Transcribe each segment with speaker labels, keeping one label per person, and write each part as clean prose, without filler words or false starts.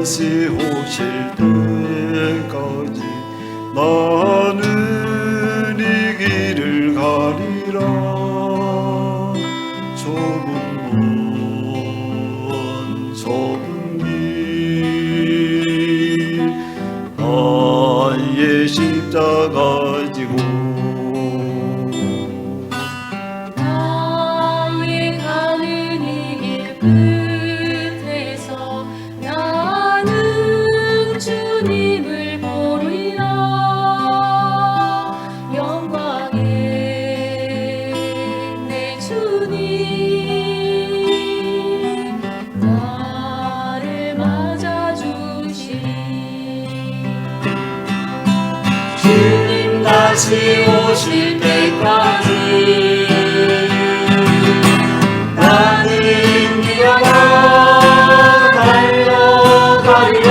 Speaker 1: 다시 오실 때까지 나는 이 길을 가리라. 좁은 좁은 길 나의 십자가 지고
Speaker 2: 나의 가는 이 길 끝에서 나는 주님을 보리라. 영광의 내 주님 나를 맞아주시리. 주님 다시 오실 때까지 나는 일어나 달려가리라.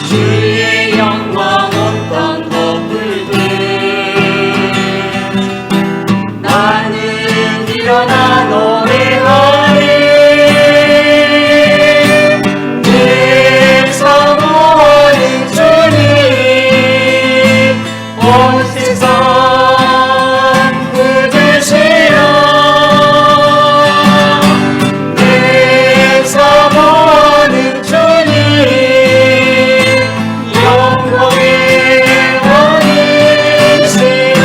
Speaker 2: 주의 영광 온 땅 덮을 때 나는 일어나 노래하리. 내 사모하는 주님 온 세상 굳으시라. 내 사모하는 주님 영광의 왕이시라.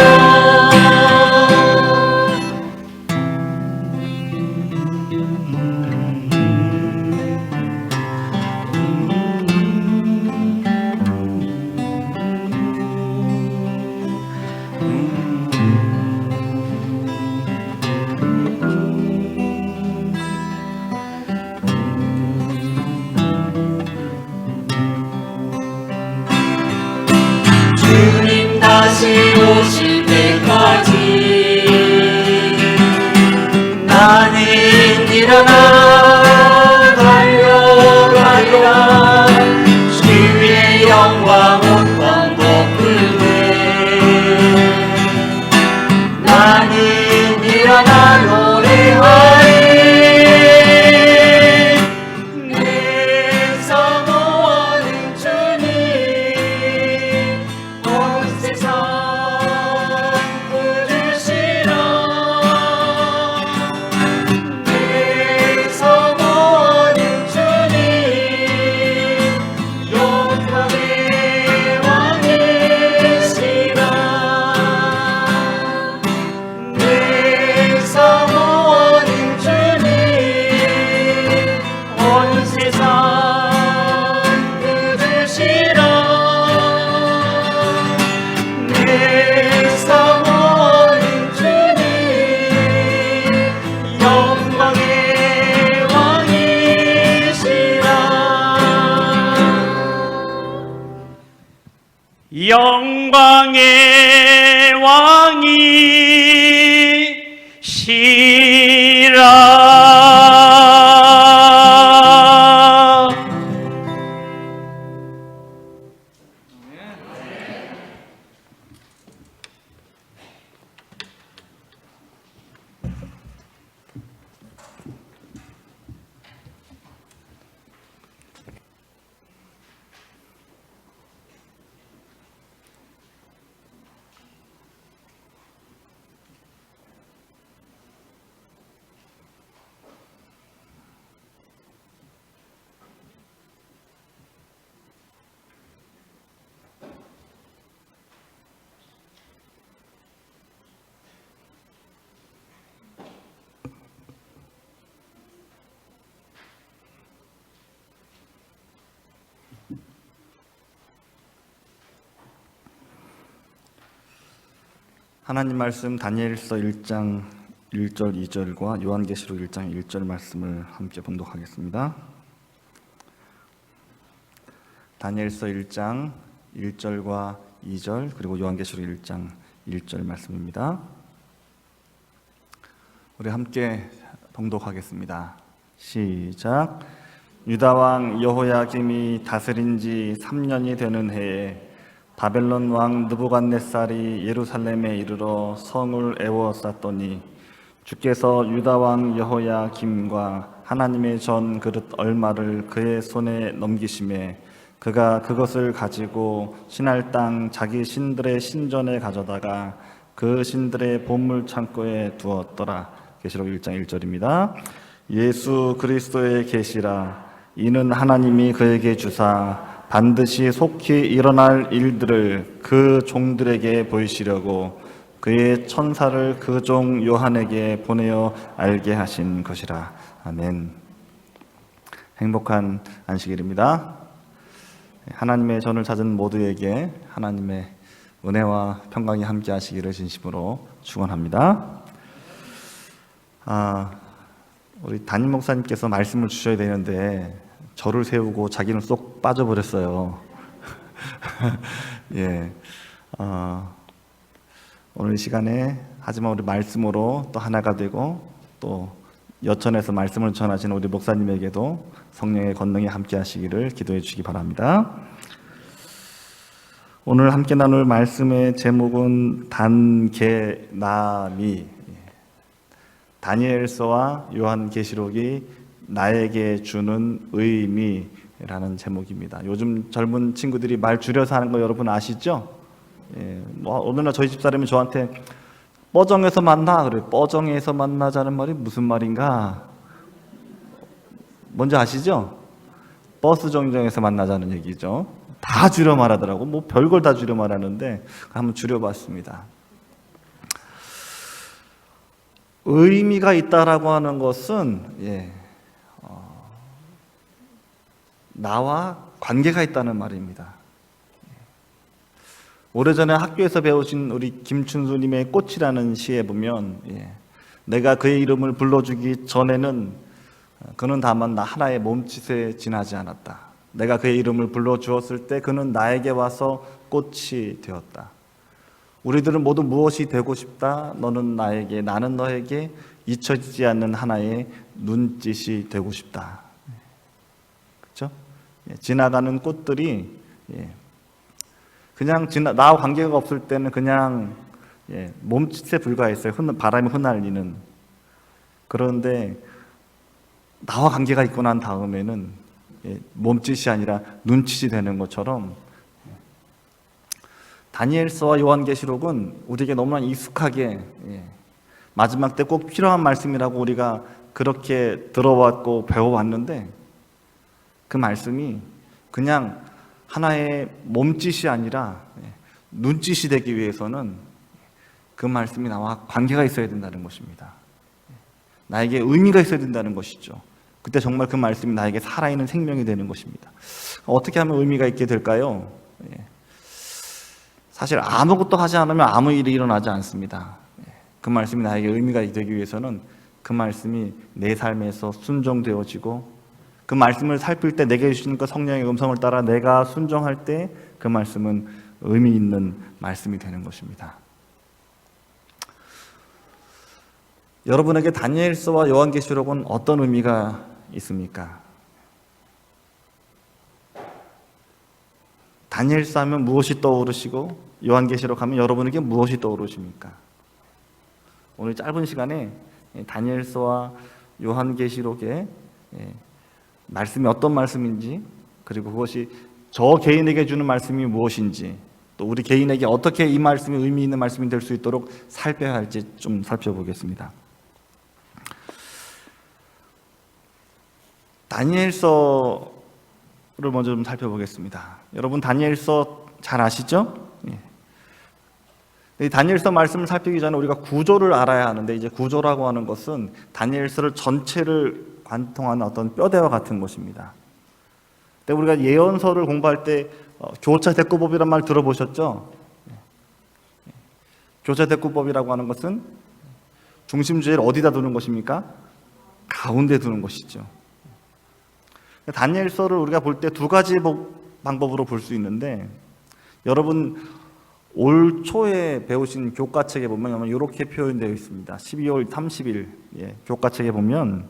Speaker 2: 주님 다시 오실 때까지 나는 일어나 달려가리라. 주의 영광 온 땅 덮을 때 나는 일어나 노래하리. 내 사모하는 주님 온 세상 굳으시라. 내 사모하는 주님 영광의 왕이시라. 내 사모하는 주님 온 세상 굳으시라. 내 사모하는 주님 영광의 왕이시라.
Speaker 3: 영광의 왕이시라.
Speaker 4: 하나님 말씀 다니엘서 1장 1절 2절과 요한계시록 1장 1절 말씀을 함께 봉독하겠습니다. 다니엘서 1장 1절과 2절 그리고 요한계시록 1장 1절 말씀입니다. 우리 함께 봉독하겠습니다. 시작. 유다 왕 여호야김이 다스린 지 3년이 되는 해에 바벨론 왕 느부갓네살이 예루살렘에 이르러 성을 에워쌌더니 주께서 유다 왕 여호야김과 하나님의 전 그릇 얼마를 그의 손에 넘기심에 그가 그것을 가지고 신할 땅 자기 신들의 신전에 가져다가 그 신들의 보물 창고에 두었더라. 계시록 1장 1절입니다. 예수 그리스도의 계시라. 이는 하나님이 그에게 주사 반드시 속히 일어날 일들을 그 종들에게 보이시려고 그의 천사를 그 종 요한에게 보내어 알게 하신 것이라. 아멘. 행복한 안식일입니다. 하나님의 전을 찾은 모두에게 하나님의 은혜와 평강이 함께 하시기를 진심으로 축원합니다. 우리 담임 목사님께서 말씀을 주셔야 되는데 저를 세우고 자기는 쏙 빠져버렸어요. 예, 오늘 이 시간에 하지만 우리 말씀으로 또 하나가 되고 또 여천에서 말씀을 전하신 우리 목사님에게도 성령의 권능이 함께 하시기를 기도해 주시기 바랍니다. 오늘 함께 나눌 말씀의 제목은 단계나미. 다니엘서와 요한계시록이 나에게 주는 의미라는 제목입니다. 요즘 젊은 친구들이 말 줄여서 하는 거 여러분 아시죠? 예, 어느 날 저희 집사람이 저한테 뻐정에서 만나 그래. 뻐정에서 만나자는 말이 무슨 말인가? 뭔지 아시죠? 버스 정류장에서 만나자는 얘기죠. 다 줄여 말하더라고. 뭐 별걸 다 줄여 말하는데 한번 줄여봤습니다. 의미가 있다라고 하는 것은 나와 관계가 있다는 말입니다. 오래전에 학교에서 배우신 우리 김춘수님의 꽃이라는 시에 보면 내가 그의 이름을 불러주기 전에는 그는 다만 나 하나의 몸짓에 지나지 않았다. 내가 그의 이름을 불러주었을 때 그는 나에게 와서 꽃이 되었다. 우리들은 모두 무엇이 되고 싶다? 너는 나에게, 나는 너에게 잊혀지지 않는 하나의 눈짓이 되고 싶다. 그렇죠? 지나가는 꽃들이 그냥 나와 관계가 없을 때는 그냥 몸짓에 불과했어요. 바람이 흩날리는. 그런데 나와 관계가 있고 난 다음에는 몸짓이 아니라 눈짓이 되는 것처럼 다니엘서와 요한계시록은 우리에게 너무나 익숙하게 마지막 때 꼭 필요한 말씀이라고 우리가 그렇게 들어왔고 배워왔는데 그 말씀이 그냥 하나의 몸짓이 아니라 눈짓이 되기 위해서는 그 말씀이 나와 관계가 있어야 된다는 것입니다. 나에게 의미가 있어야 된다는 것이죠. 그때 정말 그 말씀이 나에게 살아있는 생명이 되는 것입니다. 어떻게 하면 의미가 있게 될까요? 사실 아무것도 하지 않으면 아무 일이 일어나지 않습니다. 그 말씀이 나에게 의미가 되기 위해서는 그 말씀이 내 삶에서 순종되어지고 그 말씀을 살필 때 내게 주시는 그 성령의 음성을 따라 내가 순종할 때 그 말씀은 의미 있는 말씀이 되는 것입니다. 여러분에게 다니엘서와 요한계시록은 어떤 의미가 있습니까? 다니엘서 하면 무엇이 떠오르시고 요한계시록 하면 여러분에게 무엇이 떠오르십니까? 오늘 짧은 시간에 다니엘서와 요한계시록의 말씀이 어떤 말씀인지, 그리고 그것이 저 개인에게 주는 말씀이 무엇인지, 또 우리 개인에게 어떻게 이 말씀이 의미 있는 말씀이 될 수 있도록 살펴야 할지 좀 살펴보겠습니다. 다니엘서를 먼저 좀 살펴보겠습니다. 여러분 다니엘서 잘 아시죠? 이 다니엘서 말씀을 살피기 전에 우리가 구조를 알아야 하는데, 이제 구조라고 하는 것은 다니엘서를 전체를 관통하는 어떤 뼈대와 같은 것입니다. 근데 우리가 예언서를 공부할 때 교차 대꾸법이란 말 들어보셨죠? 교차 대꾸법이라고 하는 것은 중심주의를 어디다 두는 것입니까? 가운데 두는 것이죠. 다니엘서를 우리가 볼 때 두 가지 방법으로 볼 수 있는데, 여러분 올 초에 배우신 교과책에 보면 이렇게 표현되어 있습니다. 12월 30일 교과책에 보면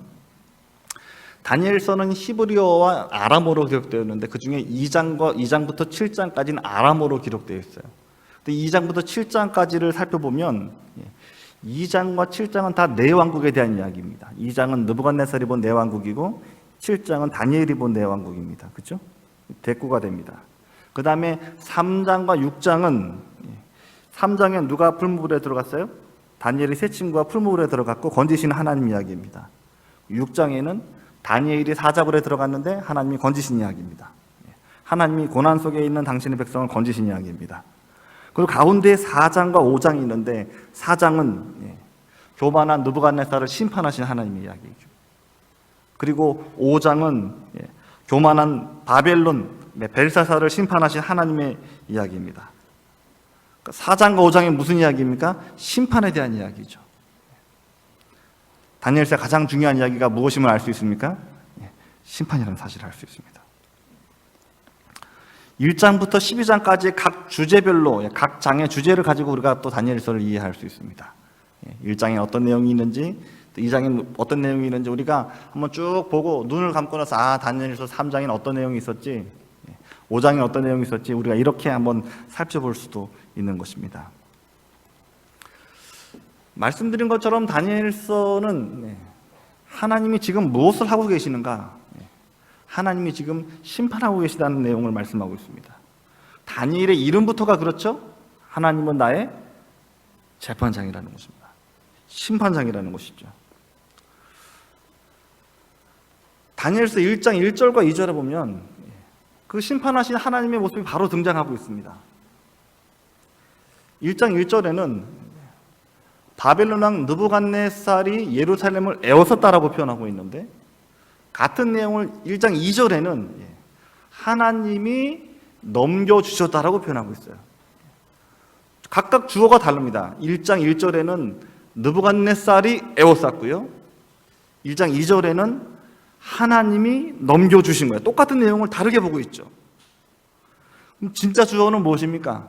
Speaker 4: 다니엘서는 히브리어와 아람어로 기록되었는데 그 중에 2장부터 7장까지는 아람어로 기록되어 있어요. 근데 2장부터 7장까지를 살펴보면 2장과 7장은 다 네 왕국에 대한 이야기입니다. 2장은 느부갓네살이 본 네 왕국이고 7장은 다니엘이 본 네 왕국입니다. 그렇죠? 대꾸가 됩니다. 그 다음에 3장과 6장은 3장에 누가 풀무불에 들어갔어요? 다니엘이 세 친구가 풀무불에 들어갔고 건지신 하나님 이야기입니다. 6장에는 다니엘이 사자굴에 들어갔는데 하나님이 건지신 이야기입니다. 하나님이 고난 속에 있는 당신의 백성을 건지신 이야기입니다. 그리고 가운데 4장과 5장이 있는데 4장은 교만한 느부갓네살을 심판하신 하나님의 이야기죠. 그리고 5장은 교만한 바벨론 벨사사를 심판하신 하나님의 이야기입니다. 4장과 5장이 무슨 이야기입니까? 심판에 대한 이야기죠. 다니엘서의 가장 중요한 이야기가 무엇임을 알 수 있습니까? 심판이라는 사실을 알 수 있습니다. 1장부터 12장까지 각 주제별로 각 장의 주제를 가지고 우리가 또 다니엘서를 이해할 수 있습니다. 1장에 어떤 내용이 있는지, 2장에 어떤 내용이 있는지 우리가 한번 쭉 보고 눈을 감고 나서 다니엘서 3장에는 어떤 내용이 있었지, 5장에 어떤 내용이 있었지, 우리가 이렇게 한번 살펴볼 수도 있는 것입니다. 말씀드린 것처럼 다니엘서는 하나님이 지금 무엇을 하고 계시는가, 하나님이 지금 심판하고 계시다는 내용을 말씀하고 있습니다. 다니엘의 이름부터가 그렇죠? 하나님은 나의 재판장이라는 것입니다. 심판장이라는 것이죠. 다니엘서 1장 1절과 2절에 보면 그 심판하신 하나님의 모습이 바로 등장하고 있습니다. 1장 1절에는 바벨론 왕 느부갓네살이 예루살렘을 에워쌌다라고 표현하고 있는데, 같은 내용을 1장 2절에는 하나님이 넘겨주셨다라고 표현하고 있어요. 각각 주어가 다릅니다. 1장 1절에는 느부갓네살이 에워쌌고요, 1장 2절에는 하나님이 넘겨주신 거예요. 똑같은 내용을 다르게 보고 있죠. 그럼 진짜 주어는 무엇입니까?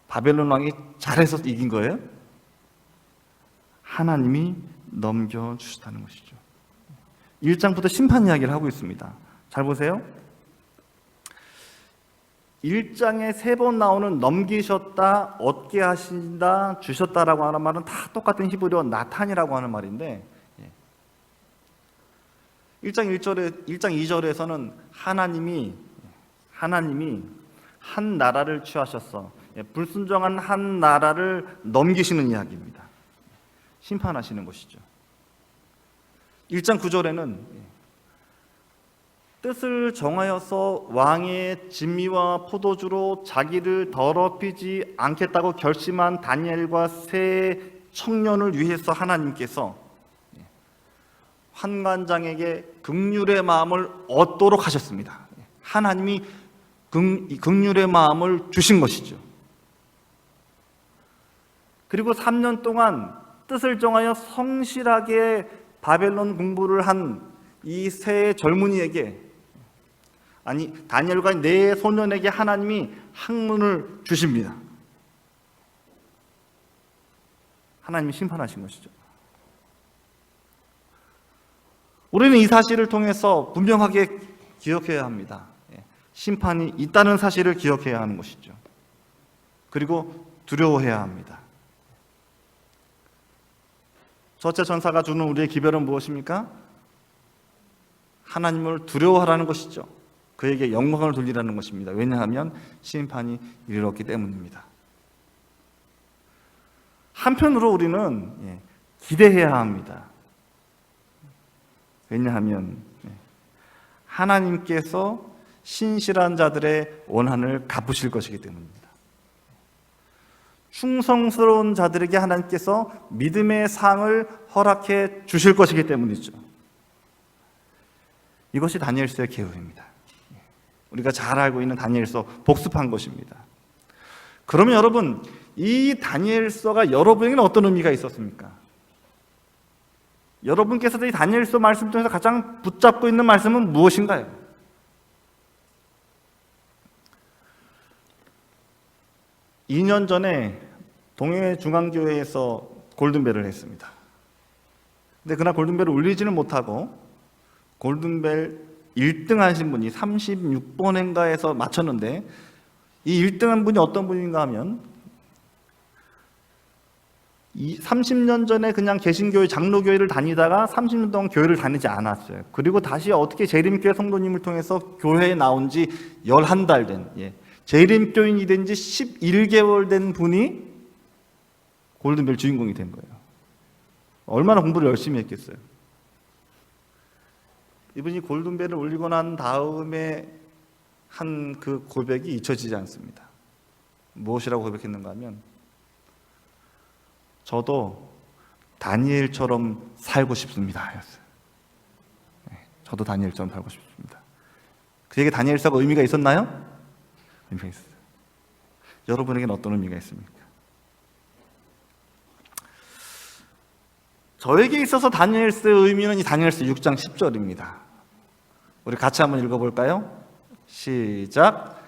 Speaker 4: 바벨론 왕이 잘해서 이긴 거예요? 하나님이 넘겨주셨다는 것이죠. 1장부터 심판 이야기를 하고 있습니다. 잘 보세요. 1장에 3번 나오는 넘기셨다, 얻게 하신다, 주셨다라고 하는 말은 다 똑같은 히브리어 나탄이라고 하는 말인데, 1장 2절에서는 하나님이 한 나라를 취하셨어, 불순종한 한 나라를 넘기시는 이야기입니다. 심판하시는 것이죠. 1장 9절에는 뜻을 정하여서 왕의 진미와 포도주로 자기를 더럽히지 않겠다고 결심한 다니엘과 세 청년을 위해서 하나님께서 환관장에게 긍휼의 마음을 얻도록 하셨습니다. 하나님이 긍휼의 마음을 주신 것이죠. 그리고 3년 동안 뜻을 정하여 성실하게 바벨론 공부를 한 이 세 젊은이에게, 다니엘과 네 소년에게 하나님이 학문을 주십니다. 하나님이 심판하신 것이죠. 우리는 이 사실을 통해서 분명하게 기억해야 합니다. 심판이 있다는 사실을 기억해야 하는 것이죠. 그리고 두려워해야 합니다. 첫째 전사가 주는 우리의 기별은 무엇입니까? 하나님을 두려워하라는 것이죠. 그에게 영광을 돌리라는 것입니다. 왜냐하면 심판이 이르렀기 때문입니다. 한편으로 우리는 기대해야 합니다. 왜냐하면 하나님께서 신실한 자들의 원한을 갚으실 것이기 때문입니다. 충성스러운 자들에게 하나님께서 믿음의 상을 허락해 주실 것이기 때문이죠. 이것이 다니엘서의 계율입니다. 우리가 잘 알고 있는 다니엘서 복습한 것입니다. 그러면 여러분, 이 다니엘서가 여러분에게는 어떤 의미가 있었습니까? 여러분께서도 이 다니엘서 말씀 중에서 가장 붙잡고 있는 말씀은 무엇인가요? (2년) 전에 동해중앙교회에서 골든벨을 했습니다. 근데 그날 골든벨을 울리지는 못하고 골든벨 1등 하신 분이 36번인가에서 맞췄는데, 이 1등한 분이 어떤 분인가 하면 30년 전에 그냥 개신교회 장로교회를 다니다가 30년 동안 교회를 다니지 않았어요. 그리고 다시 어떻게 재림교회 성도님을 통해서 교회에 나온 지 11달 된, 재림교인이 된 지 11개월 된 분이 골든벨 주인공이 된 거예요. 얼마나 공부를 열심히 했겠어요. 이분이 골든벨을 울리고 난 다음에 한 그 고백이 잊혀지지 않습니다. 무엇이라고 고백했는가 하면, 저도 다니엘처럼 살고 싶습니다 하였어요. 저도 다니엘처럼 살고 싶습니다. 그에게 다니엘서가 의미가 있었나요? 의미가 있어요. 여러분에게는 어떤 의미가 있습니까? 저에게 있어서 다니엘서의 의미는 이 다니엘서 6장 10절입니다. 우리 같이 한번 읽어볼까요? 시작.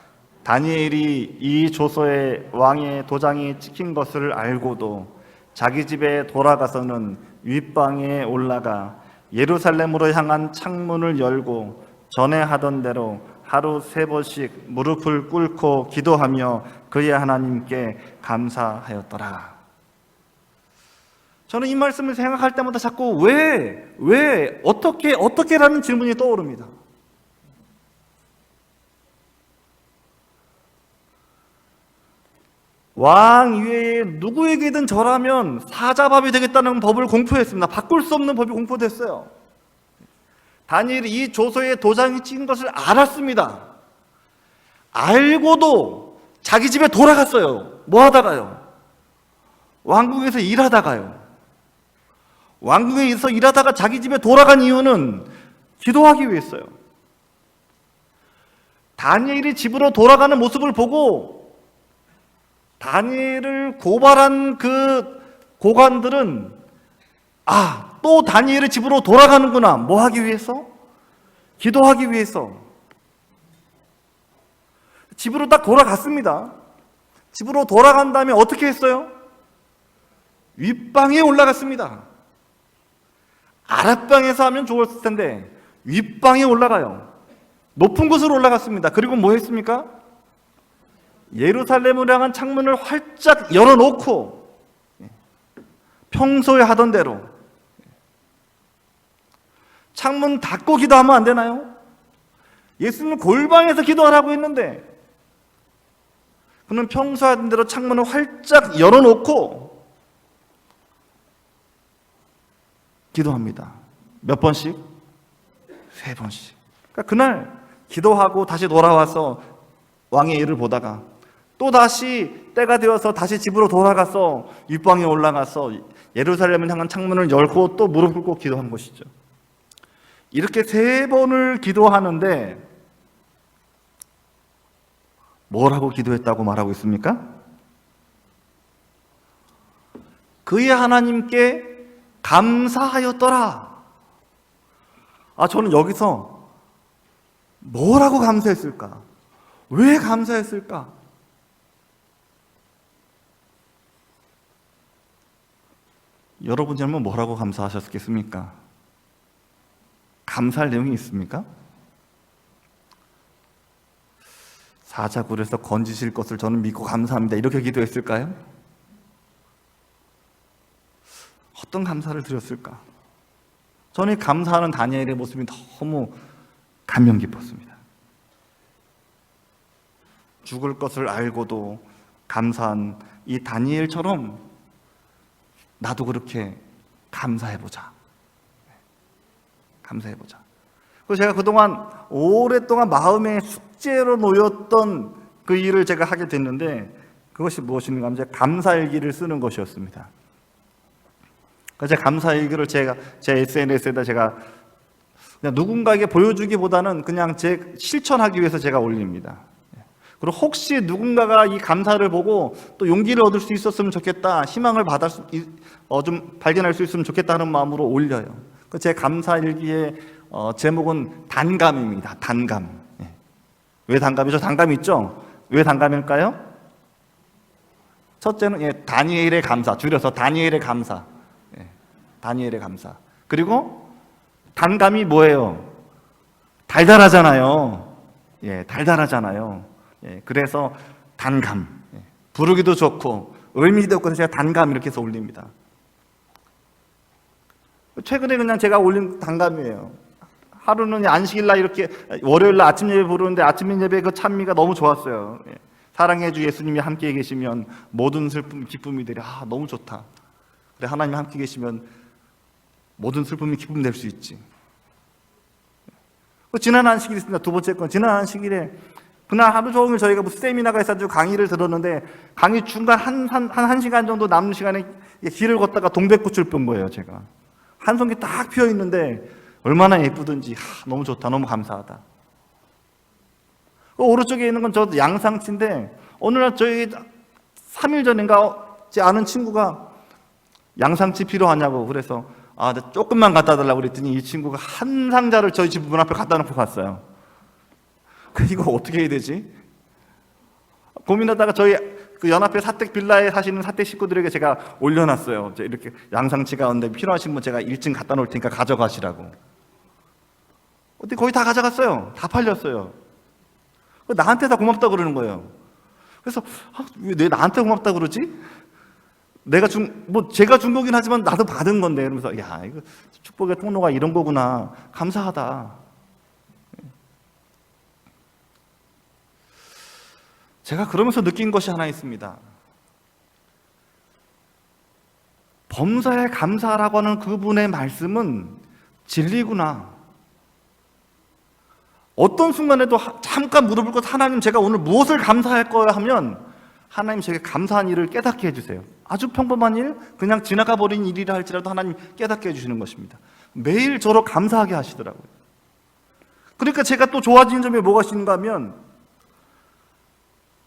Speaker 4: 다니엘이 이 조서에 왕의 도장이 찍힌 것을 알고도 자기 집에 돌아가서는 윗방에 올라가 예루살렘으로 향한 창문을 열고 전에 하던 대로 하루 3번씩 무릎을 꿇고 기도하며 그의 하나님께 감사하였더라. 저는 이 말씀을 생각할 때마다 자꾸 어떻게라는 질문이 떠오릅니다. 왕 위에 누구에게든 절하면 사자밥이 되겠다는 법을 공포했습니다. 바꿀 수 없는 법이 공포됐어요. 다니엘이 이 조서에 도장이 찍힌 것을 알았습니다. 알고도 자기 집에 돌아갔어요. 뭐 하다가요? 왕궁에서 일하다가요. 왕궁에서 일하다가 자기 집에 돌아간 이유는 기도하기 위해서요. 다니엘이 집으로 돌아가는 모습을 보고 다니엘을 고발한 그 고관들은 또 다니엘의 집으로 돌아가는구나. 뭐 하기 위해서? 기도하기 위해서. 집으로 딱 돌아갔습니다. 집으로 돌아간 다음에 어떻게 했어요? 윗방에 올라갔습니다. 아랫방에서 하면 좋았을 텐데 윗방에 올라가요. 높은 곳으로 올라갔습니다. 그리고 뭐 했습니까? 예루살렘을 향한 창문을 활짝 열어놓고 평소에 하던 대로 창문 닫고 기도하면 안 되나요? 예수님은 골방에서 기도하라고 했는데 그는 평소에 하던 대로 창문을 활짝 열어놓고 기도합니다. 몇 번씩? 3번씩. 그러니까 그날 기도하고 다시 돌아와서 왕의 일을 보다가 또 다시 때가 되어서 다시 집으로 돌아가서 윗방에 올라가서 예루살렘을 향한 창문을 열고 또 무릎 꿇고 기도한 것이죠. 이렇게 3번을 기도하는데 뭐라고 기도했다고 말하고 있습니까? 그의 하나님께 감사하였더라. 저는 여기서 뭐라고 감사했을까? 왜 감사했을까? 여러분이라면 뭐라고 감사하셨겠습니까? 감사할 내용이 있습니까? 사자굴에서 건지실 것을 저는 믿고 감사합니다. 이렇게 기도했을까요? 어떤 감사를 드렸을까? 저는 감사하는 다니엘의 모습이 너무 감명 깊었습니다. 죽을 것을 알고도 감사한 이 다니엘처럼 나도 그렇게 감사해보자. 감사해보자. 그래서 제가 그동안 오랫동안 마음의 숙제로 놓였던 그 일을 제가 하게 됐는데 그것이 무엇인가 하면 감사일기를 쓰는 것이었습니다. 그래서 감사일기를 제 SNS에다 제가 그냥 누군가에게 보여주기보다는 그냥 제 실천하기 위해서 제가 올립니다. 그리고 혹시 누군가가 이 감사를 보고 또 용기를 얻을 수 있었으면 좋겠다, 희망을 좀 발견할 수 있으면 좋겠다는 마음으로 올려요. 제 감사일기의 제목은 단감입니다. 단감. 왜 단감이죠? 단감 있죠? 왜 단감일까요? 첫째는 다니엘의 감사, 줄여서 다니엘의 감사. 다니엘의 감사. 그리고 단감이 뭐예요? 달달하잖아요. 달달하잖아요. 그래서 단감. 부르기도 좋고 의미도 없고 제가 단감 이렇게 해서 올립니다. 최근에 그냥 제가 올린 단감이에요. 하루는 안식일 날 이렇게 월요일 날 아침 예배 부르는데 아침 예배 그 찬미가 너무 좋았어요. 사랑해 주 예수님이 함께 계시면 모든 슬픔 기쁨이 되리. 너무 좋다. 그래, 하나님 함께 계시면 모든 슬픔이 기쁨 될 수 있지. 지난 안식일이 있습니다. 두 번째 건, 지난 안식일에 그날 하루 종일 저희가 무슨 세미나가 있어가지고 강의를 들었는데, 강의 중간 한 시간 정도 남는 시간에 길을 걷다가 동백꽃을 본 거예요. 제가 한 송이 딱 피어 있는데 얼마나 예쁘든지 너무 좋다, 너무 감사하다. 오른쪽에 있는 건 저 양상치인데, 어느 날 저희 3일 전인가 제 아는 친구가 양상치 필요하냐고 그래서 조금만 갖다 달라고 그랬더니 이 친구가 한 상자를 저희 집 문 앞에 갖다 놓고 갔어요. 이거 어떻게 해야 되지? 고민하다가 저희 그 연합회 사택 빌라에 사시는 사택 식구들에게 제가 올려놨어요. 이렇게 양상치가 온데 필요하신 분 제가 1층 갖다 놓을 테니까 가져가시라고. 근데 거의 다 가져갔어요. 다 팔렸어요. 나한테 다 고맙다 그러는 거예요. 그래서 왜 나한테 고맙다 그러지? 제가 준 거긴 하지만 나도 받은 건데, 이러면서 이거 축복의 통로가 이런 거구나, 감사하다. 제가 그러면서 느낀 것이 하나 있습니다. 범사에 감사하라고 하는 그분의 말씀은 진리구나. 어떤 순간에도 잠깐 물어볼 것, 하나님 제가 오늘 무엇을 감사할 거야 하면 하나님 제게 감사한 일을 깨닫게 해주세요. 아주 평범한 일, 그냥 지나가 버린 일이라 할지라도 하나님 깨닫게 해주시는 것입니다. 매일 저로 감사하게 하시더라고요. 그러니까 제가 또 좋아지는 점이 뭐가 있는가 하면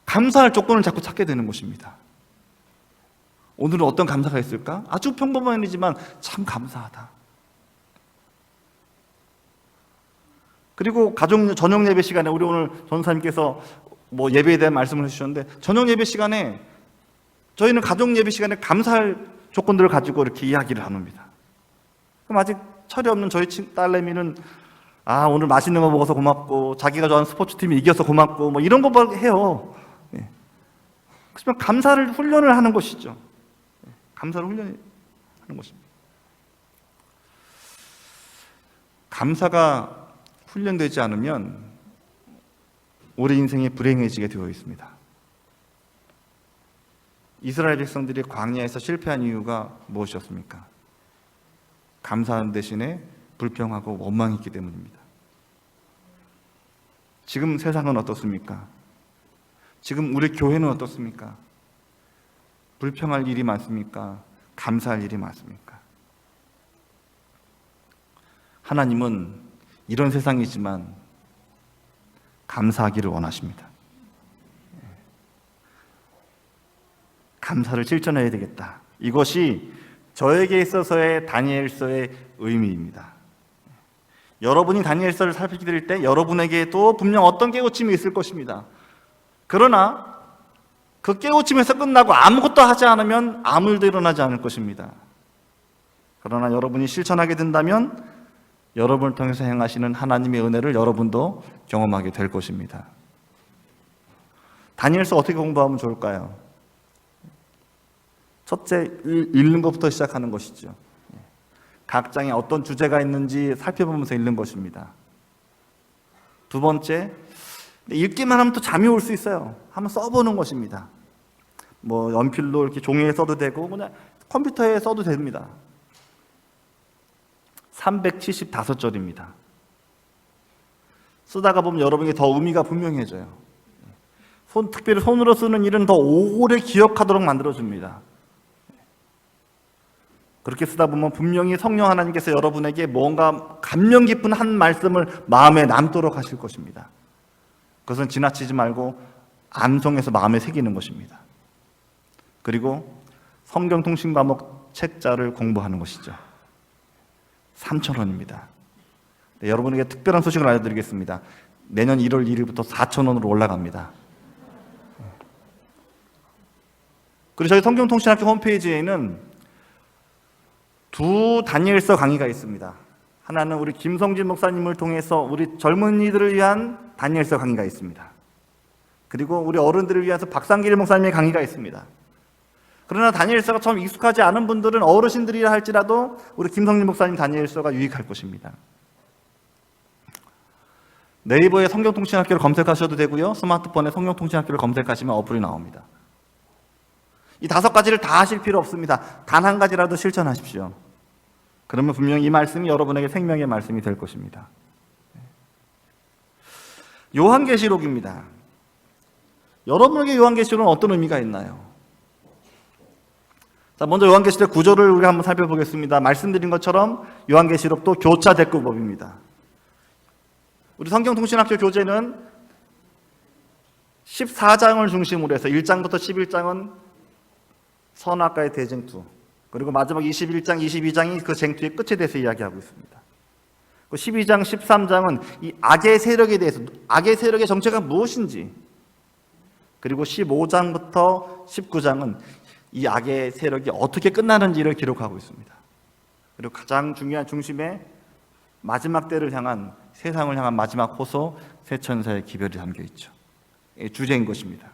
Speaker 4: 감사할 조건을 자꾸 찾게 되는 것입니다. 오늘은 어떤 감사가 있을까? 아주 평범한 일이지만 참 감사하다. 그리고 가족 저녁 예배 시간에 우리 오늘 전사님께서 예배에 대한 말씀을 해주셨는데, 저녁 예배 시간에 저희는 가족 예배 시간에 감사할 조건들을 가지고 이렇게 이야기를 나눕니다. 그럼 아직 철이 없는 저희 딸내미는 오늘 맛있는 거 먹어서 고맙고, 자기가 좋아하는 스포츠팀이 이겨서 고맙고, 이런 거 해요. 그렇지만 감사를 훈련을 하는 것이죠. 감사를 훈련하는 것입니다. 감사가 훈련되지 않으면 우리 인생이 불행해지게 되어 있습니다. 이스라엘 백성들이 광야에서 실패한 이유가 무엇이었습니까? 감사하는 대신에 불평하고 원망했기 때문입니다. 지금 세상은 어떻습니까? 지금 우리 교회는 어떻습니까? 불평할 일이 많습니까? 감사할 일이 많습니까? 하나님은 이런 세상이지만 감사하기를 원하십니다. 감사를 실천해야 되겠다. 이것이 저에게 있어서의 다니엘서의 의미입니다. 여러분이 다니엘서를 살피게 때 여러분에게도 분명 어떤 깨우침이 있을 것입니다. 그러나 그 깨우침에서 끝나고 아무것도 하지 않으면 아무 일도 일어나지 않을 것입니다. 그러나 여러분이 실천하게 된다면 여러분을 통해서 행하시는 하나님의 은혜를 여러분도 경험하게 될 것입니다. 다니엘서 어떻게 공부하면 좋을까요? 첫째, 읽는 것부터 시작하는 것이죠. 각 장에 어떤 주제가 있는지 살펴보면서 읽는 것입니다. 두 번째, 읽기만 하면 또 잠이 올 수 있어요. 한번 써보는 것입니다. 연필로 이렇게 종이에 써도 되고 그냥 컴퓨터에 써도 됩니다. 375절입니다. 쓰다가 보면 여러분에게 더 의미가 분명해져요. 특별히 손으로 쓰는 일은 더 오래 기억하도록 만들어줍니다. 그렇게 쓰다 보면 분명히 성령 하나님께서 여러분에게 뭔가 감명 깊은 한 말씀을 마음에 남도록 하실 것입니다. 그것은 지나치지 말고 암송해서 마음에 새기는 것입니다. 그리고 성경 통신 과목 책자를 공부하는 것이죠. 3,000원입니다. 네, 여러분에게 특별한 소식을 알려드리겠습니다. 내년 1월 1일부터 4,000원으로 올라갑니다. 그리고 저희 성경통신학교 홈페이지에는 두 다니엘서 강의가 있습니다. 하나는 우리 김성진 목사님을 통해서 우리 젊은이들을 위한 다니엘서 강의가 있습니다. 그리고 우리 어른들을 위해서 박상길 목사님의 강의가 있습니다. 그러나 다니엘서가 처음 익숙하지 않은 분들은 어르신들이라 할지라도 우리 김성림 목사님 다니엘서가 유익할 것입니다. 네이버에 성경통신학교를 검색하셔도 되고요, 스마트폰에 성경통신학교를 검색하시면 어플이 나옵니다. 이 5가지를 다 하실 필요 없습니다. 단 한 가지라도 실천하십시오. 그러면 분명히 이 말씀이 여러분에게 생명의 말씀이 될 것입니다. 요한계시록입니다. 여러분에게 요한계시록은 어떤 의미가 있나요? 자, 먼저 요한계시록 구조를 우리가 한번 살펴보겠습니다. 말씀드린 것처럼 요한계시록도 교차 대꾸법입니다. 우리 성경통신학교 교재는 14장을 중심으로 해서 1장부터 11장은 선악과의 대쟁투, 그리고 마지막 21장, 22장이 그 쟁투의 끝에 대해서 이야기하고 있습니다. 12장, 13장은 이 악의 세력에 대해서, 악의 세력의 정체가 무엇인지, 그리고 15장부터 19장은 이 악의 세력이 어떻게 끝나는지를 기록하고 있습니다. 그리고 가장 중요한 중심에 마지막 때를 향한, 세상을 향한 마지막 호소, 새 천사의 기별이 담겨 있죠. 주제인 것입니다.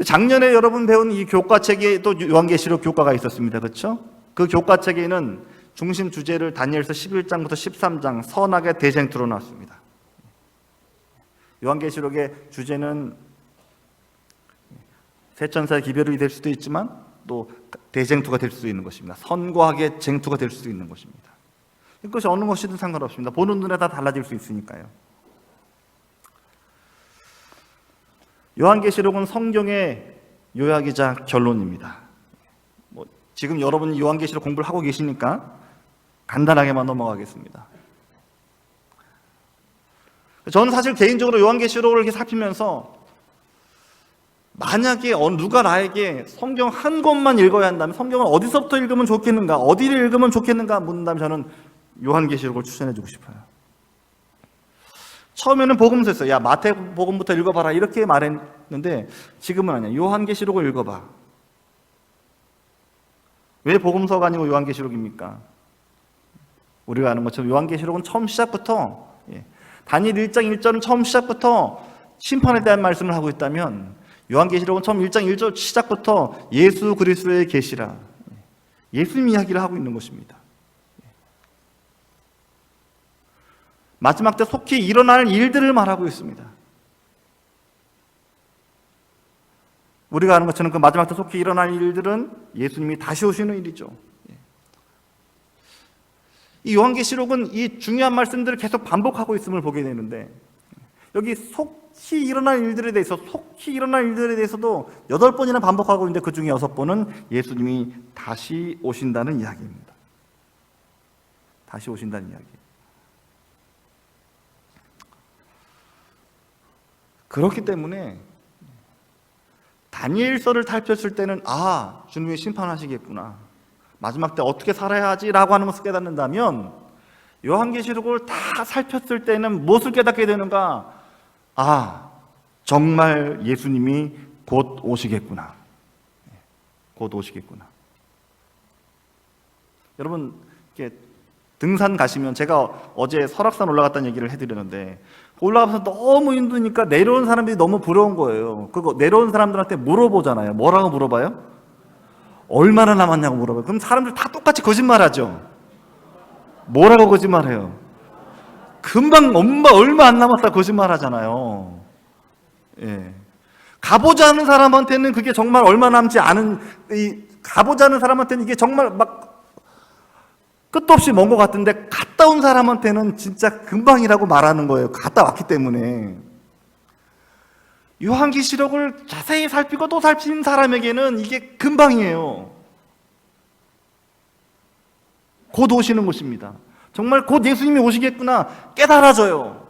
Speaker 4: 작년에 여러분 배운 이 교과책에 또 요한계시록 교과가 있었습니다. 그렇죠? 그 교과책에는 중심 주제를 다니엘서 11장부터 13장 선악의 대쟁투로 놨습니다. 요한계시록의 주제는 새 천사의 기별이 될 수도 있지만 또 대쟁투가 될 수도 있는 것입니다. 선과 악의 쟁투가 될 수도 있는 것입니다. 이것이 어느 것이든 상관없습니다. 보는 눈에 다 달라질 수 있으니까요. 요한계시록은 성경의 요약이자 결론입니다. 지금 여러분이 요한계시록 공부를 하고 계시니까 간단하게만 넘어가겠습니다. 저는 사실 개인적으로 요한계시록을 이렇게 살피면서 만약에 누가 나에게 성경 한 권만 읽어야 한다면 성경을 어디서부터 읽으면 좋겠는가, 어디를 읽으면 좋겠는가 묻는다면 저는 요한계시록을 추천해주고 싶어요. 처음에는 복음서였어요. 야, 마태복음부터 읽어봐라 이렇게 말했는데 지금은 아니야. 요한계시록을 읽어봐. 왜 복음서가 아니고 요한계시록입니까? 우리가 아는 것처럼 요한계시록은 처음 시작부터 다니엘 1장 1절은 처음 시작부터 심판에 대한 말씀을 하고 있다면 요한계시록은 처음 1장 1절 시작부터 예수 그리스도의 계시라, 예수님 이야기를 하고 있는 것입니다. 마지막 때 속히 일어날 일들을 말하고 있습니다. 우리가 아는 것처럼 그 마지막 때 속히 일어날 일들은 예수님이 다시 오시는 일이죠. 이 요한계시록은 이 중요한 말씀들을 계속 반복하고 있음을 보게 되는데 여기 속히 일어날 일들에 대해서도 8번이나 반복하고 있는데 그 중에 6번은 예수님이 다시 오신다는 이야기입니다. 다시 오신다는 이야기. 그렇기 때문에 다니엘서를 살폈을 때는 주님이 심판하시겠구나, 마지막 때 어떻게 살아야 하지? 라고 하는 것을 깨닫는다면 요한계시록을 다 살폈을 때는 무엇을 깨닫게 되는가? 정말 예수님이 곧 오시겠구나. 곧 오시겠구나. 여러분, 이렇게 등산 가시면, 제가 어제 설악산 올라갔다는 얘기를 해드렸는데 올라가면서 너무 힘드니까 내려온 사람들이 너무 부러운 거예요. 그거 내려온 사람들한테 물어보잖아요. 뭐라고 물어봐요? 얼마나 남았냐고 물어봐요. 그럼 사람들 다 똑같이 거짓말하죠. 뭐라고 거짓말해요? 금방 얼마 안 남았다 거짓말하잖아요. 가보자 하는 사람한테는 그게 정말 얼마 남지 않은, 가보자 하는 사람한테는 이게 정말 막 끝도 없이 먼 것 같은데 갔다 온 사람한테는 진짜 금방이라고 말하는 거예요. 갔다 왔기 때문에. 요한계시록을 자세히 살피고 또 살피는 사람에게는 이게 금방이에요. 곧 오시는 것입니다. 정말 곧 예수님이 오시겠구나 깨달아져요.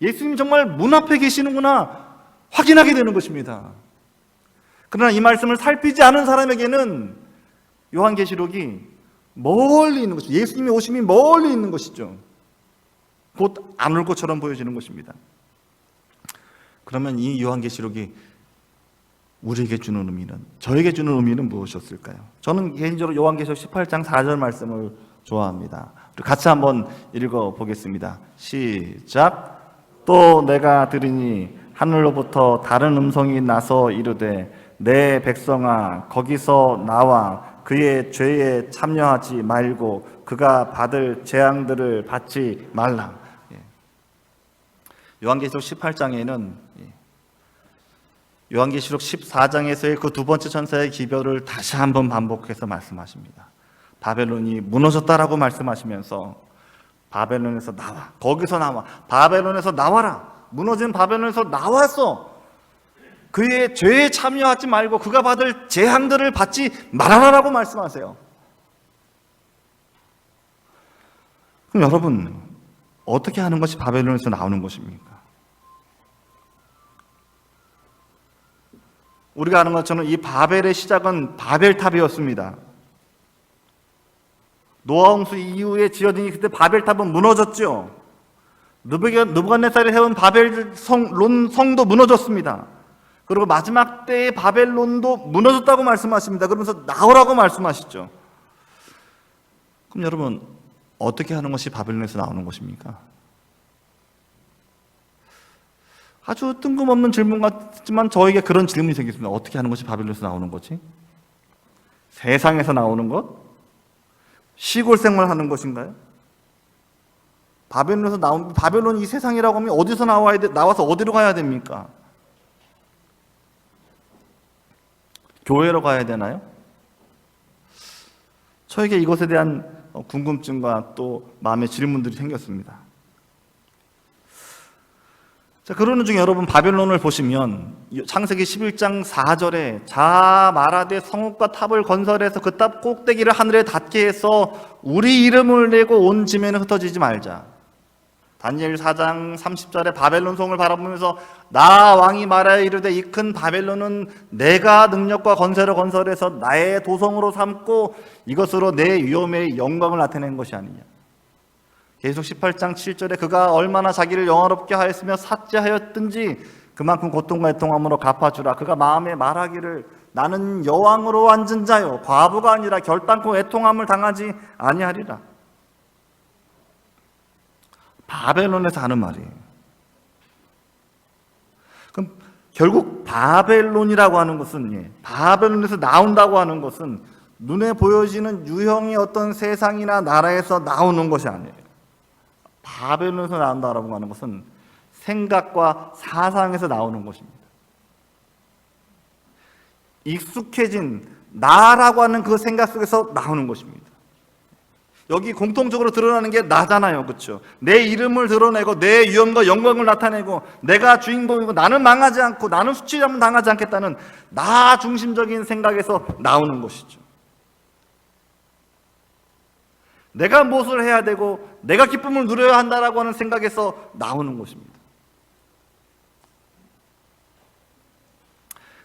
Speaker 4: 예수님이 정말 문 앞에 계시는구나 확인하게 되는 것입니다. 그러나 이 말씀을 살피지 않은 사람에게는 요한계시록이 멀리 있는 것이죠. 예수님의 오심이 멀리 있는 것이죠. 곧 안 올 것처럼 보여지는 것입니다. 그러면 이 요한계시록이 우리에게 주는 의미는, 저에게 주는 의미는 무엇이었을까요? 저는 개인적으로 요한계시록 18장 4절 말씀을 좋아합니다. 같이 한번 읽어보겠습니다. 시작. 또 내가 들으니 하늘로부터 다른 음성이 나서 이르되 내 백성아 거기서 나와 그의 죄에 참여하지 말고 그가 받을 재앙들을 받지 말라. 요한계시록 18장에는 요한계시록 14장에서의 그 두 번째 천사의 기별을 다시 한번 반복해서 말씀하십니다. 바벨론이 무너졌다라고 말씀하시면서 바벨론에서 나와, 거기서 나와, 바벨론에서 나와라. 무너진 바벨론에서 나와서 그의 죄에 참여하지 말고 그가 받을 재앙들을 받지 말아라라고 말씀하세요. 그럼 여러분, 어떻게 하는 것이 바벨론에서 나오는 것입니까? 우리가 아는 것처럼 이 바벨의 시작은 바벨탑이었습니다. 노아 홍수 이후에 지어진 그때 바벨탑은 무너졌죠. 느부갓네살이 세운 바벨 성도 무너졌습니다. 그리고 마지막 때의 바벨론도 무너졌다고 말씀하십니다. 그러면서 나오라고 말씀하시죠. 그럼 여러분, 어떻게 하는 것이 바벨론에서 나오는 것입니까? 아주 뜬금없는 질문 같지만 저에게 그런 질문이 생겼습니다. 어떻게 하는 것이 바벨론에서 나오는 거지? 세상에서 나오는 것? 시골 생활하는 것인가요? 바벨론이 이 세상이라고 하면 어디서 나와서 어디로 가야 됩니까? 교회로 가야 되나요? 저에게 이것에 대한 궁금증과 또 마음의 질문들이 생겼습니다. 자, 그러는 중에 여러분 바벨론을 보시면 창세기 11장 4절에 자 말하되 성읍과 탑을 건설해서 그 탑 꼭대기를 하늘에 닿게 해서 우리 이름을 내고 온 지면에 흩어지지 말자. 다니엘 4장 30절에 바벨론 성을 바라보면서 나 왕이 말하여 이르되 이 큰 바벨론은 내가 능력과 건세로 건설해서 나의 도성으로 삼고 이것으로 내 위엄의 영광을 나타낸 것이 아니냐. 계속 18장 7절에 그가 얼마나 자기를 영화롭게 하였으며 삭제하였든지 그만큼 고통과 애통함으로 갚아주라. 그가 마음에 말하기를 나는 여왕으로 앉은 자요 과부가 아니라 결단코 애통함을 당하지 아니하리라. 바벨론에서 하는 말이에요. 그럼 결국 바벨론이라고 하는 것은 바벨론에서 나온다고 하는 것은 눈에 보여지는 유형의 어떤 세상이나 나라에서 나오는 것이 아니에요. 바벨론에서 나온다라고 하는 것은 생각과 사상에서 나오는 것입니다. 익숙해진 나라고 하는 그 생각 속에서 나오는 것입니다. 여기 공통적으로 드러나는 게 나잖아요. 그렇죠? 내 이름을 드러내고 내 위엄과 영광을 나타내고 내가 주인공이고 나는 망하지 않고 나는 수치함을 당하지 않겠다는 나 중심적인 생각에서 나오는 것이죠. 내가 무엇을 해야 되고 내가 기쁨을 누려야 한다라고 하는 생각에서 나오는 것입니다.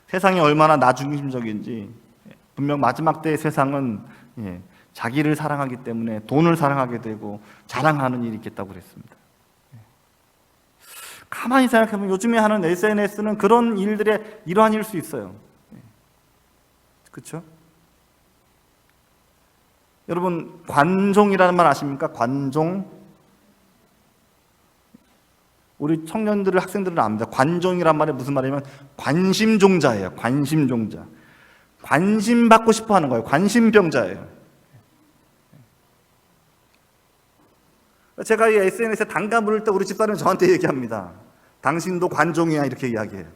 Speaker 4: 세상이 얼마나 나 중심적인지 분명 마지막 때의 세상은 자기를 사랑하기 때문에 돈을 사랑하게 되고 자랑하는 일이 있겠다고 그랬습니다. 가만히 생각해보면 요즘에 하는 SNS는 그런 일들의 일환일 수 있어요. 그렇죠? 여러분 관종이라는 말 아십니까? 관종. 우리 청년들, 학생들은 압니다. 관종이란 말이 무슨 말이냐면 관심종자예요. 관심종자. 관심 받고 싶어 하는 거예요. 관심병자예요. 제가 이 SNS에 단가 물을 때 우리 집사람이 저한테 얘기합니다. 당신도 관종이야 이렇게 이야기해요.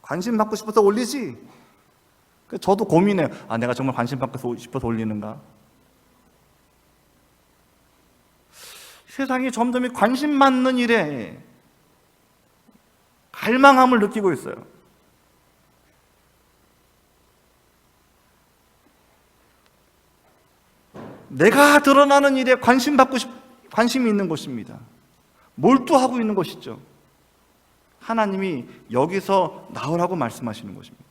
Speaker 4: 관심 받고 싶어서 올리지. 저도 고민해요. 내가 정말 관심 받고 싶어서 올리는가? 세상이 점점 관심 받는 일에 갈망함을 느끼고 있어요. 내가 드러나는 일에 관심이 있는 것입니다. 몰두하고 있는 것이죠. 하나님이 여기서 나오라고 말씀하시는 것입니다.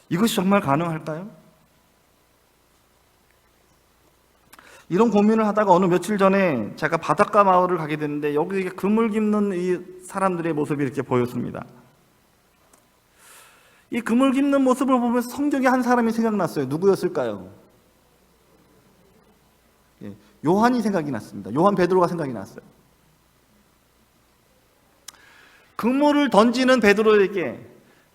Speaker 4: 이것이 정말 가능할까요? 이런 고민을 하다가 어느 며칠 전에 제가 바닷가 마을을 가게 됐는데 여기 그물 깁는 이 사람들의 모습이 이렇게 보였습니다. 이 그물 깁는 모습을 보면서 성경에 한 사람이 생각났어요. 누구였을까요? 요한이 생각이 났습니다. 요한 베드로가 생각이 났어요. 그물을 던지는 베드로에게,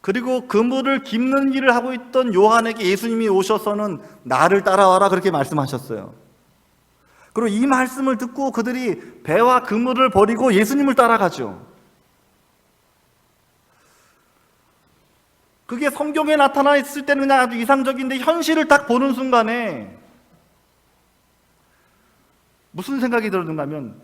Speaker 4: 그리고 그물을 깁는 일을 하고 있던 요한에게 예수님이 오셔서는 나를 따라와라 그렇게 말씀하셨어요. 그리고 이 말씀을 듣고 그들이 배와 그물을 버리고 예수님을 따라가죠. 그게 성경에 나타나 있을 때는 그냥 아주 이상적인데 현실을 딱 보는 순간에 무슨 생각이 들었는가 하면,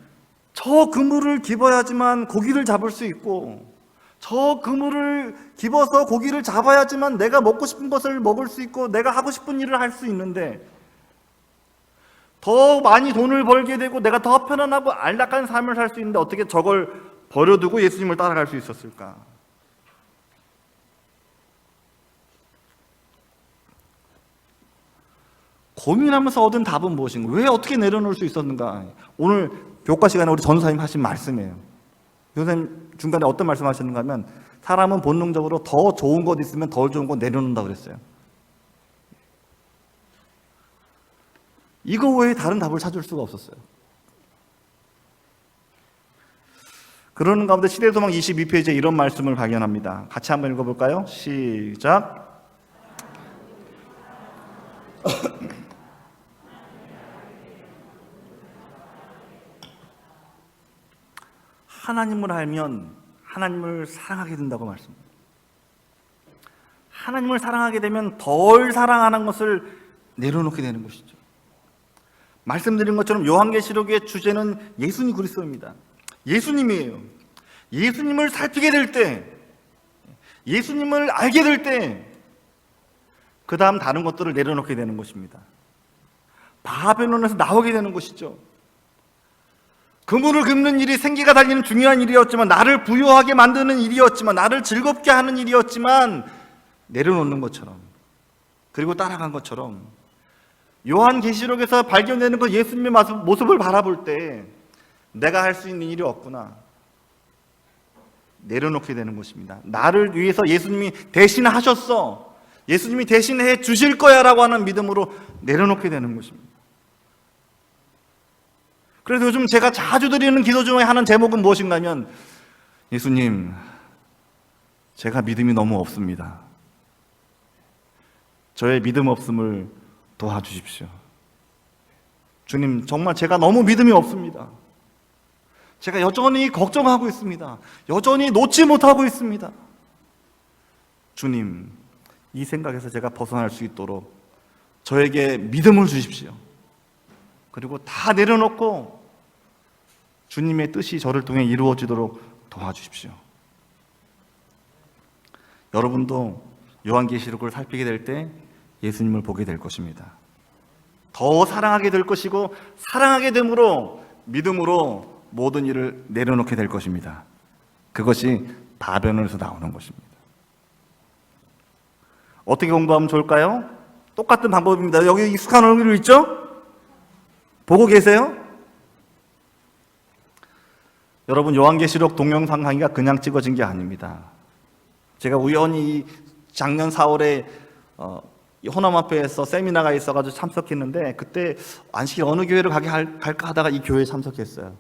Speaker 4: 저 그물을 집어야지만 고기를 잡을 수 있고, 저 그물을 집어서 고기를 잡아야지만 내가 먹고 싶은 것을 먹을 수 있고 내가 하고 싶은 일을 할 수 있는데, 더 많이 돈을 벌게 되고 내가 더 편안하고 안락한 삶을 살 수 있는데 어떻게 저걸 버려두고 예수님을 따라갈 수 있었을까? 고민하면서 얻은 답은 무엇인가? 왜 어떻게 내려놓을 수 있었는가? 오늘 교과 시간에 우리 전사님 하신 말씀이에요. 선생님 중간에 어떤 말씀 하셨는가 하면, 사람은 본능적으로 더 좋은 것 있으면 덜 좋은 거 내려놓는다 그랬어요. 이거 외에 다른 답을 찾을 수가 없었어요. 그러는 가운데 시대소망 22페이지에 이런 말씀을 발견합니다. 같이 한번 읽어볼까요? 시작. 하나님을 알면 하나님을 사랑하게 된다고 말씀합니다. 하나님을 사랑하게 되면 덜 사랑하는 것을 내려놓게 되는 것이죠. 말씀드린 것처럼 요한계시록의 주제는 예수님 그리스도입니다. 예수님이에요. 예수님을 살피게 될 때, 예수님을 알게 될 때, 그 다음 다른 것들을 내려놓게 되는 것입니다. 바벨론에서 나오게 되는 것이죠. 그물을 긋는 일이 생계가 달리는 중요한 일이었지만, 나를 부유하게 만드는 일이었지만, 나를 즐겁게 하는 일이었지만 내려놓는 것처럼, 그리고 따라간 것처럼, 요한계시록에서 발견되는 그 예수님의 모습을 바라볼 때 내가 할 수 있는 일이 없구나, 내려놓게 되는 것입니다. 나를 위해서 예수님이 대신하셨어, 예수님이 대신해 주실 거야 라고 하는 믿음으로 내려놓게 되는 것입니다. 그래서 요즘 제가 자주 드리는 기도 중에 하는 제목은 무엇인가 하면, 예수님, 제가 믿음이 너무 없습니다. 저의 믿음 없음을 도와주십시오. 주님, 정말 제가 너무 믿음이 없습니다. 제가 여전히 걱정하고 있습니다. 여전히 놓지 못하고 있습니다. 주님, 이 생각에서 제가 벗어날 수 있도록 저에게 믿음을 주십시오. 그리고 다 내려놓고 주님의 뜻이 저를 통해 이루어지도록 도와주십시오. 여러분도 요한계시록을 살피게 될 때 예수님을 보게 될 것입니다. 더 사랑하게 될 것이고, 사랑하게 됨으로 믿음으로 모든 일을 내려놓게 될 것입니다. 그것이 바벨론에서 나오는 것입니다. 어떻게 공부하면 좋을까요? 똑같은 방법입니다. 여기 익숙한 얼굴 있죠? 보고 계세요? 여러분, 요한계시록 동영상 강의가 그냥 찍어진 게 아닙니다. 제가 우연히 작년 4월에 호남 앞에서 세미나가 있어가지고 참석했는데, 그때 안식일 어느 교회를 갈까 하다가 이 교회에 참석했어요.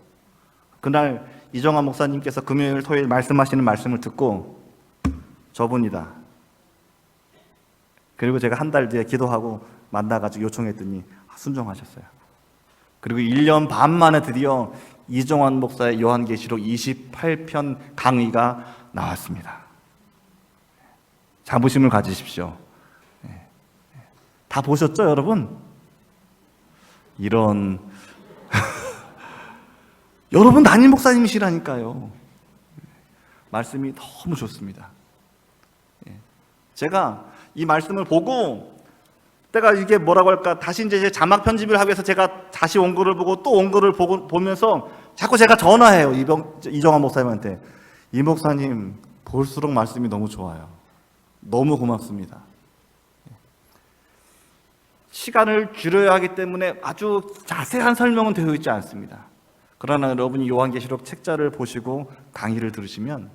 Speaker 4: 그날 이정환 목사님께서 금요일 토요일 말씀하시는 말씀을 듣고, 저분이다. 그리고 제가 한 달 뒤에 기도하고 만나가지고 요청했더니 순종하셨어요. 그리고 1년 반 만에 드디어 이정환 목사의 요한계시록 28편 강의가 나왔습니다. 자부심을 가지십시오. 다 보셨죠, 여러분? 이런 여러분 담임 목사님이시라니까요. 말씀이 너무 좋습니다. 제가 이 말씀을 보고, 때가 이게 뭐라고 할까, 다시 이제 자막 편집을 하기 위해서 제가 다시 원고를 보고 또 원고를 보면서 자꾸 제가 전화해요, 이정환 목사님한테. 이 목사님, 볼수록 말씀이 너무 좋아요. 너무 고맙습니다. 시간을 줄여야 하기 때문에 아주 자세한 설명은 되어 있지 않습니다. 그러나 여러분이 요한계시록 책자를 보시고 강의를 들으시면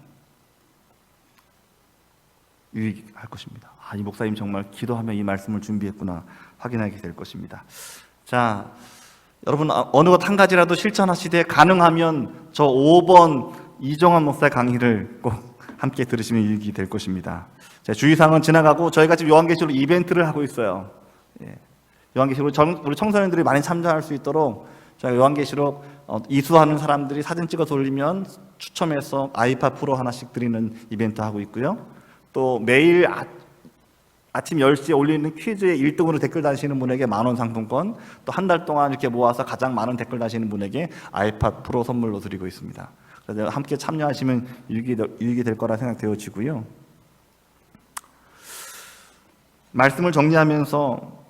Speaker 4: 유익할 것입니다. 아, 이 목사님 정말 기도하며 이 말씀을 준비했구나 확인하게 될 것입니다. 자, 여러분 어느 것 한 가지라도 실천하시되 가능하면 저 5번 이정환 목사의 강의를 꼭 함께 들으시면 유익이 될 것입니다. 자, 주의사항은 지나가고 저희가 지금 요한계시록 이벤트를 하고 있어요. 예. 요한계시록 우리 청소년들이 많이 참여할 수 있도록 저희가 요한계시록 이수하는 사람들이 사진 찍어서 올리면 추첨해서 아이팟 프로 하나씩 드리는 이벤트 하고 있고요. 또 매일 아침 10시에 올리는 퀴즈에 1등으로 댓글 다시는 분에게 10,000원 상품권, 또 한 달 동안 이렇게 모아서 가장 많은 댓글 다시는 분에게 아이팟 프로 선물로 드리고 있습니다. 그래서 함께 참여하시면 유익이 될 거라 생각되어지고요. 말씀을 정리하면서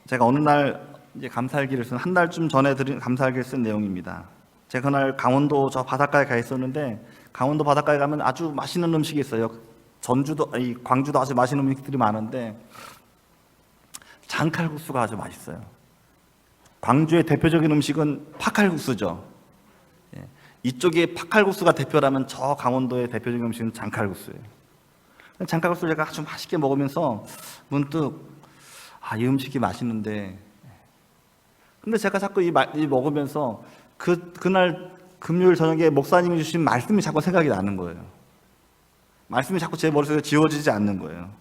Speaker 4: 제가 어느 날 이제 감사일기를 쓴 한 달쯤 전에 드린 감사일기를 쓴 내용입니다. 제가 그날 강원도 저 바닷가에 가 있었는데 강원도 바닷가에 가면 아주 맛있는 음식이 있어요. 광주도 아주 맛있는 음식들이 많은데 장칼국수가 아주 맛있어요. 광주의 대표적인 음식은 팥칼국수죠. 예. 이쪽에 팥칼국수가 대표라면 저 강원도의 대표적인 음식은 장칼국수예요. 장칼국수를 제가 아주 맛있게 먹으면서 문득 이 음식이 맛있는데, 근데 제가 자꾸 이 먹으면서 그날 금요일 저녁에 목사님이 주신 말씀이 자꾸 생각이 나는 거예요. 말씀이 자꾸 제 머릿속에 지워지지 않는 거예요.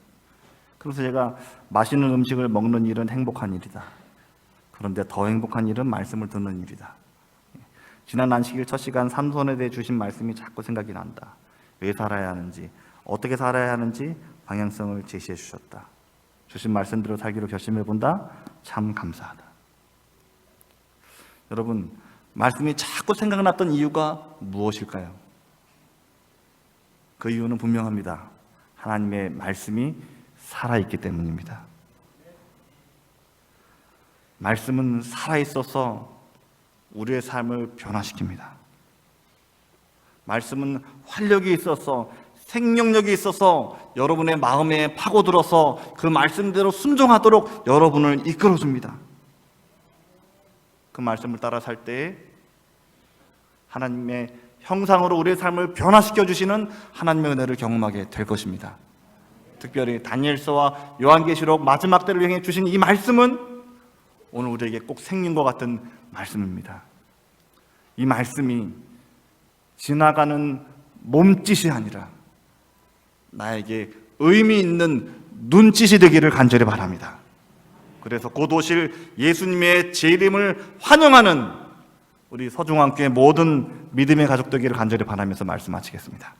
Speaker 4: 그래서 제가 맛있는 음식을 먹는 일은 행복한 일이다. 그런데 더 행복한 일은 말씀을 듣는 일이다. 지난 안식일 첫 시간 삼손에 대해 주신 말씀이 자꾸 생각이 난다. 왜 살아야 하는지, 어떻게 살아야 하는지 방향성을 제시해 주셨다. 주신 말씀대로 살기로 결심해 본다. 참 감사하다. 여러분, 말씀이 자꾸 생각났던 이유가 무엇일까요? 그 이유는 분명합니다. 하나님의 말씀이 살아있기 때문입니다. 말씀은 살아있어서 우리의 삶을 변화시킵니다. 말씀은 활력이 있어서, 생명력이 있어서 여러분의 마음에 파고들어서 그 말씀대로 순종하도록 여러분을 이끌어줍니다. 그 말씀을 따라 살 때에 하나님의 형상으로 우리의 삶을 변화시켜 주시는 하나님의 은혜를 경험하게 될 것입니다. 특별히 다니엘서와 요한계시록 마지막 때를 향해 주신 이 말씀은 오늘 우리에게 꼭 생긴 것 같은 말씀입니다. 이 말씀이 지나가는 몸짓이 아니라 나에게 의미 있는 눈짓이 되기를 간절히 바랍니다. 그래서 곧 오실 예수님의 재림을 환영하는 우리 서중앙교회 모든 믿음의 가족 되기를 간절히 바라면서 말씀 마치겠습니다.